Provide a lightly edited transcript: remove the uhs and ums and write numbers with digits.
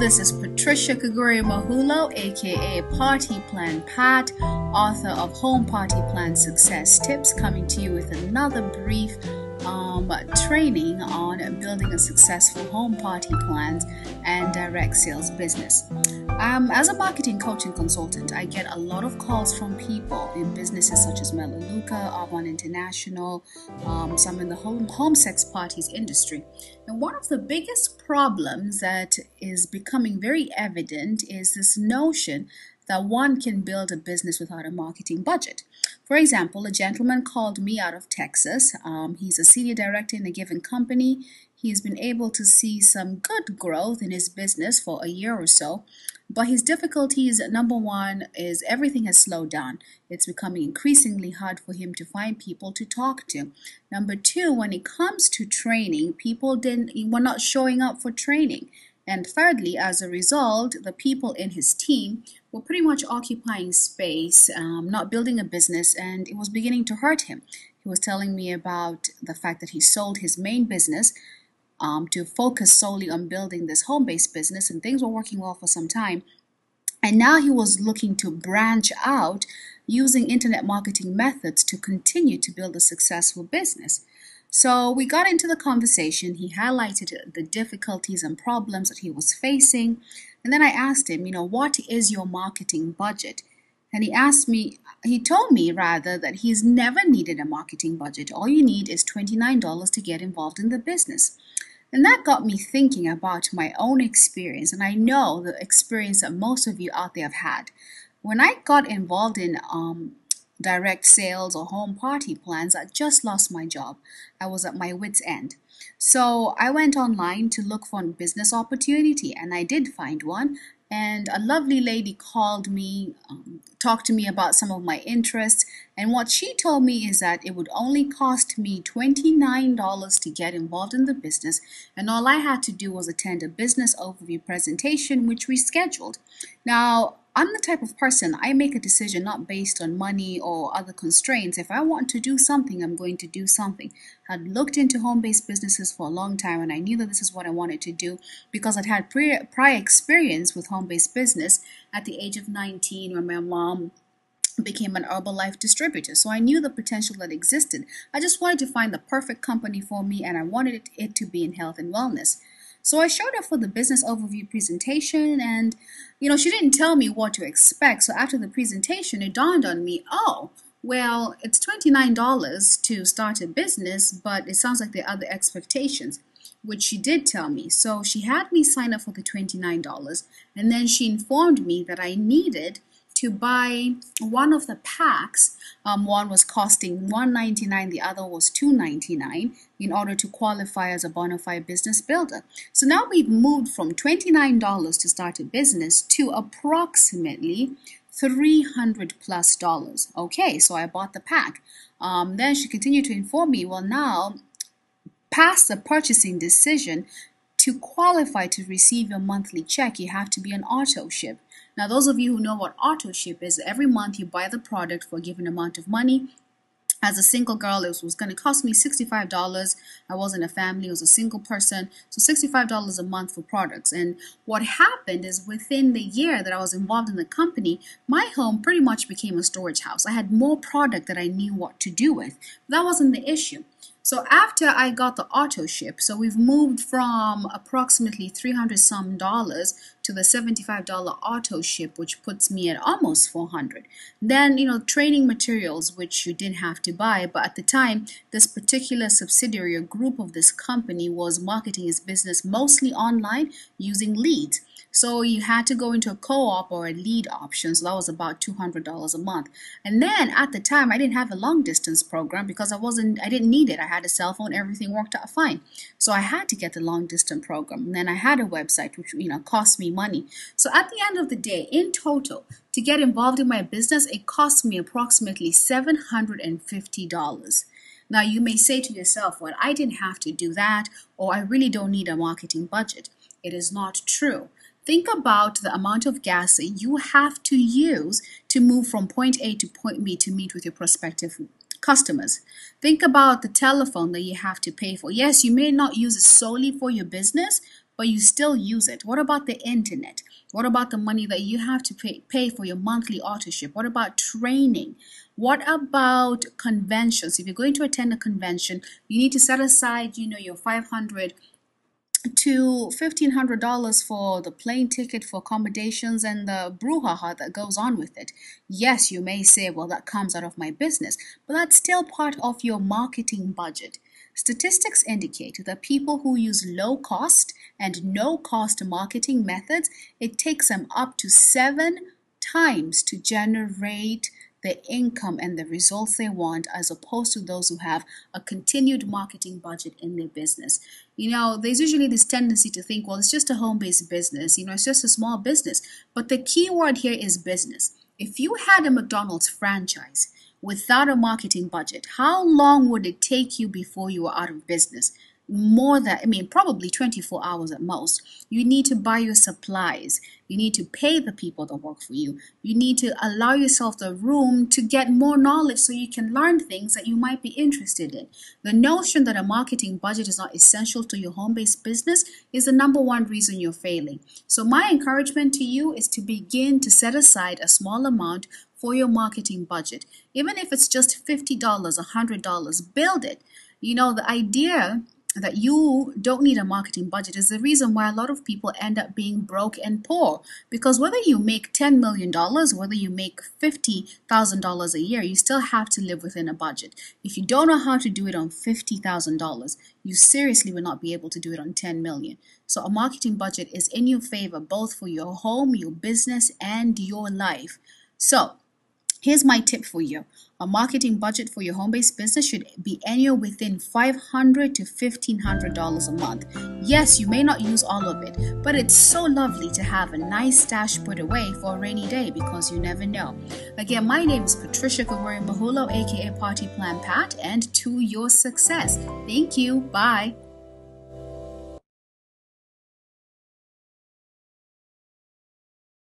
this is Patricia Kaguri Mahulo, aka Party Plan Pat, author of Home Party Plan Success Tips, coming to you with another brief training on building a successful home party plans and direct sales business. As a marketing coach and consultant, I get a lot of calls from people in businesses such as Melaleuca, Avon International, some in the home sex parties industry. And one of the biggest problems that is becoming very evident is this notion that one can build a business without a marketing budget. For example, a gentleman called me out of Texas. He's a senior director in a given company. He's been able to see some good growth in his business for a year or so. But his difficulties, number one, is everything has slowed down. It's becoming increasingly hard for him to find people to talk to. Number two, when it comes to training, people were not showing up for training. And thirdly, as a result, the people in his team were pretty much occupying space, not building a business, and it was beginning to hurt him. He was telling me about the fact that he sold his main business to focus solely on building this home-based business, and things were working well for some time. And now he was looking to branch out using internet marketing methods to continue to build a successful business. So we got into the conversation. He highlighted the difficulties and problems that he was facing. And then I asked him, what is your marketing budget? And he told me that he's never needed a marketing budget. All you need is $29 to get involved in the business. And that got me thinking about my own experience. And I know the experience that most of you out there have had. When I got involved in direct sales or home party plans, I just lost my job. I was at my wit's end. So I went online to look for a business opportunity, and I did find one. And a lovely lady called me, talked to me about some of my interests. And what she told me is that it would only cost me $29 to get involved in the business. And all I had to do was attend a business overview presentation, which we scheduled. Now, I'm the type of person, I make a decision not based on money or other constraints. If I want to do something, I'm going to do something. I'd looked into home-based businesses for a long time, and I knew that this is what I wanted to do because I'd had prior experience with home-based business at the age of 19 when my mom became an Herbalife distributor. So I knew the potential that existed. I just wanted to find the perfect company for me, and I wanted it to be in health and wellness. So I showed up for the business overview presentation, and she didn't tell me what to expect. So after the presentation, it dawned on me, oh, well, it's $29 to start a business, but it sounds like there are other expectations, which she did tell me. So she had me sign up for the $29, and then she informed me that I needed to buy one of the packs. One was costing $1.99, the other was $2.99 in order to qualify as a bona fide business builder. So now we've moved from $29 to start a business to approximately $300 plus. Okay, so I bought the pack. Then she continued to inform me, well, now past the purchasing decision, to qualify to receive your monthly check, you have to be an auto ship. Now, those of you who know what auto ship is, every month you buy the product for a given amount of money. As a single girl, it was going to cost me $65. I wasn't a family, I was a single person. So $65 a month for products. And what happened is within the year that I was involved in the company, my home pretty much became a storage house. I had more product that I knew what to do with. But that wasn't the issue. So after I got the auto ship, so we've moved from approximately $300 some to the $75 auto ship, which puts me at almost $400. Then, training materials, which you didn't have to buy, but at the time, this particular subsidiary or group of this company was marketing its business mostly online using leads. So you had to go into a co-op or a lead option. So that was about $200 a month. And then at the time, I didn't have a long distance program because I didn't need it. I had a cell phone, everything worked out fine. So I had to get the long distance program. And then I had a website, which, cost me money. So at the end of the day, in total, to get involved in my business, it cost me approximately $750. Now you may say to yourself, well, I didn't have to do that, or I really don't need a marketing budget. It is not true. Think about the amount of gas that you have to use to move from point A to point B to meet with your prospective customers. Think about the telephone that you have to pay for. Yes, you may not use it solely for your business, but you still use it? What about the internet? What about the money that you have to pay for your monthly authorship? What about training? What about conventions? If you're going to attend a convention, you need to set aside, your $500 to $1,500 for the plane ticket, for accommodations, and the brouhaha that goes on with it. Yes, you may say, well, that comes out of my business, but that's still part of your marketing budget. Statistics indicate that people who use low cost and no cost marketing methods, it takes them up to 7 times to generate the income and the results they want, as opposed to those who have a continued marketing budget in their business. There's usually this tendency to think, well, it's just a home-based business, it's just a small business. But the key word here is business. If you had a McDonald's franchise without a marketing budget, how long would it take you before you were out of business? Probably 24 hours at most. You need to buy your supplies. You need to pay the people that work for you. You need to allow yourself the room to get more knowledge so you can learn things that you might be interested in. The notion that a marketing budget is not essential to your home-based business is the number one reason you're failing. So my encouragement to you is to begin to set aside a small amount for your marketing budget. Even if it's just $50, $100, build it. The idea that you don't need a marketing budget is the reason why a lot of people end up being broke and poor. Because whether you make $10 million, whether you make $50,000 a year, you still have to live within a budget. If you don't know how to do it on $50,000, you seriously will not be able to do it on $10 million. So a marketing budget is in your favor, both for your home, your business, and your life. So here's my tip for you. A marketing budget for your home-based business should be anywhere within $500 to $1,500 a month. Yes, you may not use all of it, but it's so lovely to have a nice stash put away for a rainy day, because you never know. Again, my name is Patricia Kagori Mahulo, aka Party Plan Pat, and to your success. Thank you. Bye.